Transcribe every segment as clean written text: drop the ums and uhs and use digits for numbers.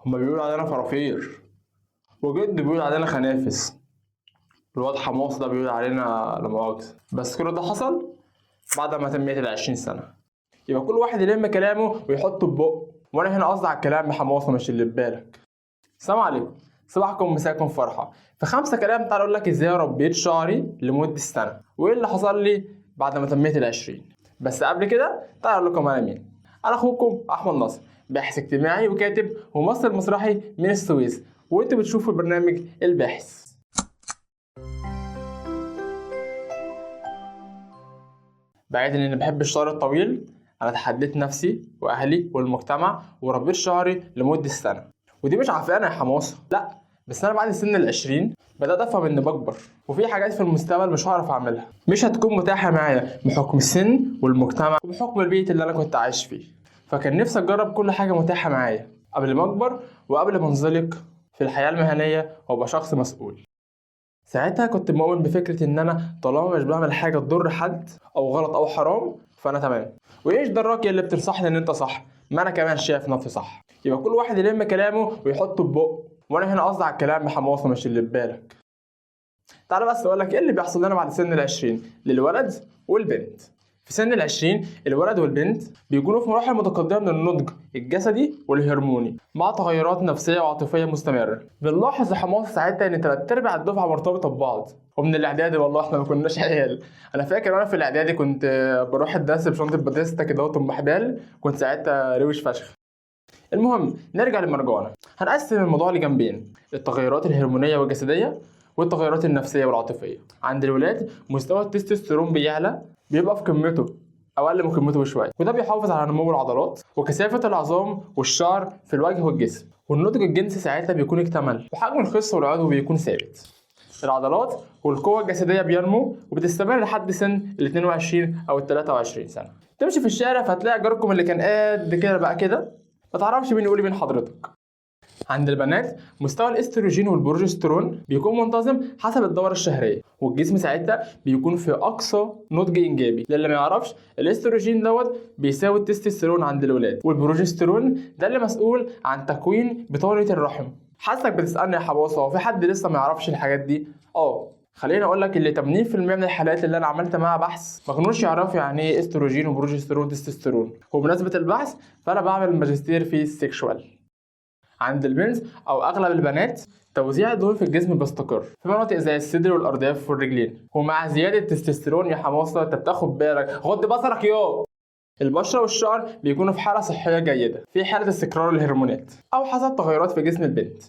هما بيقولوا علينا فرافير، وجد بيقول علينا خنافس. الواد حماص ده بيقول علينا لا مؤاخذة. بس كل ده حصل بعد ما تميت ال20 سنة. يبقى كل واحد يلم كلامه ويحطه في بقه، وانا هنا قصدي على الكلام بحماصة مش اللي في بالك. السلام عليكم، صباحكم مساكم فرحة. في 5 كلام تعال اقول لك ازاي ربيت شعري لمدة سنة، وايه اللي حصل لي بعد ما تميت ال20. بس قبل كده تعال اقول لكم انا مين. انا اخوكم احمد نصر، باحث اجتماعي وكاتب وممثل مسرحي من السويس، وانتوا بتشوفوا برنامج الباحث. بعيدا اني بحب الشعر الطويل، انا تحديت نفسي واهلي والمجتمع وربيت شعري لمدة سنة. ودي مش عافية يا حماصة، لا، بس انا بعد سن ال20 بدأت افهم اني بكبر، وفي حاجات في المستقبل مش هعرف اعملها، مش هتكون متاحة معايا بحكم السن والمجتمع وبحكم البيئة اللي انا كنت عايش فيه. فكان نفسي اجرب كل حاجة متاحة معايا قبل ما اكبر وقبل ما انزلق في الحياة المهنية وابقى شخص مسؤول. ساعتها كنت مؤمن بفكرة إن أنا طالما مش بعمل حاجة تضر حد أو غلط أو حرام فأنا تمام. وإيش دراك اللي بتنصحني إن أنت صح؟ ما أنا كمان شايف نفسي صح. يبقى كل واحد يلم كلامه ويحطه في بقه، وأنا هنا قصدي على الكلام بحماصة مش اللي في بالك. تعالى بس أقول لك إيه اللي بيحصل لنا بعد سن ال20 للولد والبنت. في سن ال20 الولد والبنت بيكونوا في مراحل متقدمة من النضج الجسدي والهرموني مع تغيرات نفسية وعاطفية مستمرة. بنلاحظ يا حماس ساعتها إن 3/4 الدفعة مرتبطة ببعض، ومن الإعدادي والله إحنا ما كناش عيال. أنا فاكر وأنا في الإعدادي كنت بروح الدرس بشنطة باتيستا كده وطم حبال، كنت ساعتها روش فشخ. المهم نرجع لمرجعنا. هنقسم الموضوع لجنبين: التغيرات الهرمونية والجسدية والتغيرات النفسية والعاطفية. عند الولاد مستوى التستوستيرون بيعلى، بيبقى في قمته أقل من قمته بشوية، وده بيحافظ على نمو العضلات وكثافة العظام والشعر في الوجه والجسم. والنضج الجنسي ساعتها بيكون اكتمل وحجم الخص والعضو بيكون ثابت. العضلات والقوة الجسدية بينمو وبتستمر لحد سن ال22 أو ال23 سنة. تمشي في الشارع فتلاقي جاركم اللي كان قد كده بقى كده، ما تعرفش مين يقول مين حضرتك. عند البنات مستوى الاستروجين والبروجسترون بيكون منتظم حسب الدورة الشهرية، والجسم ساعتها بيكون في أقصى نضج إنجابي. للي ما يعرفش، الاستروجين بيساوي التستوستيرون عند الولاد، والبروجسترون ده اللي مسؤول عن تكوين بطانة الرحم. حاسك بتسألني يا حباصة هو في حد لسه ما يعرفش الحاجات دي؟ خليني اقول لك اللي 80% من الحالات اللي انا عملت معاها بحث ما كانوش يعرفوا يعني ايه استروجين وبروجسترون وتستوستيرون. وبمناسبة البحث فانا بعمل ماجستير في السكشوال. عند البنت او اغلب البنات توزيع الدهون في الجسم بيستقر في مناطق زي الصدر والارداف والرجلين، ومع زياده التستوستيرون يا حماصه انت بتاخد بالك، غض بصرك البشره والشعر بيكونوا في حاله صحيه جيده في حاله استقرار الهرمونات او حصل تغيرات في جسم البنت.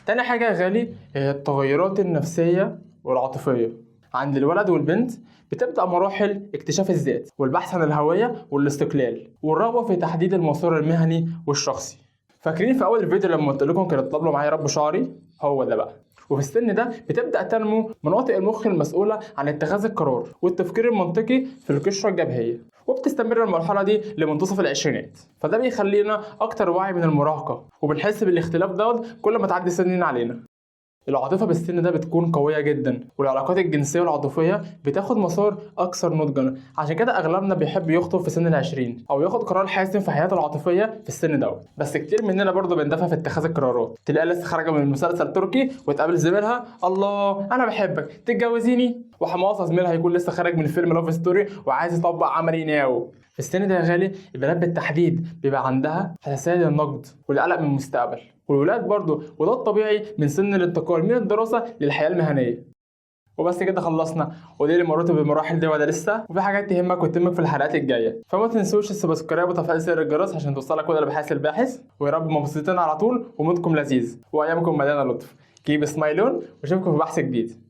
تاني حاجه يا غالي هي التغيرات النفسيه والعاطفيه. عند الولد والبنت بتبدأ مراحل اكتشاف الذات والبحث عن الهوية والاستقلال والرغبة في تحديد المسار المهني والشخصي. فاكرين في اول الفيديو لما قلت لكم كانوا طلبوا معايا رب شعري؟ هو ده بقى. وفي السن ده بتبدا تنمو مناطق المخ المسؤوله عن اتخاذ القرار والتفكير المنطقي في القشره الجبهيه، وبتستمر المرحله دي لمنتصف العشرينات. فده بيخلينا اكتر وعي من المراهقه، وبنحس بالاختلاف كل ما تعدي سنين علينا. العاطفة بالسن ده بتكون قوية جدا، والعلاقات الجنسية والعاطفية بتاخد مسار أكثر نضجا. عشان كده أغلبنا بيحب يخطب في سن ال20 أو ياخد قرار حاسم في حياته العاطفية في السن بس كتير مننا برضه بندفع في اتخاذ القرارات. تلاقيها لسه خارجة من مسلسل تركي وتقابل زميلها: الله أنا بحبك تتجوزيني؟ وحماصة زميلها يكون لسه خارج من فيلم لاف ستوري وعايز يطبق عملي ناو. في السن ده يا غالي البنات بالتحديد بيبقى عندها حساسية للنقد والقلق من المستقبل، والولاد برضه، وده الطبيعي من سن الانتقال من الدراسة للحياة المهنية. وبس كده خلصنا، ودي اللي مريت بالمراحل دي ولا لسه؟ وفي حاجات تهمك وتهمك في الحلقات الجاية، فما تنسوش السبسكرايب وتفعيل زر الجرس عشان توصلك كل الابحاث الباحث. ويا رب مبسوطين على طول ومودكم لذيذ وايامكم مليانة لطف. كيب سمايلون واشوفكم في بحث جديد.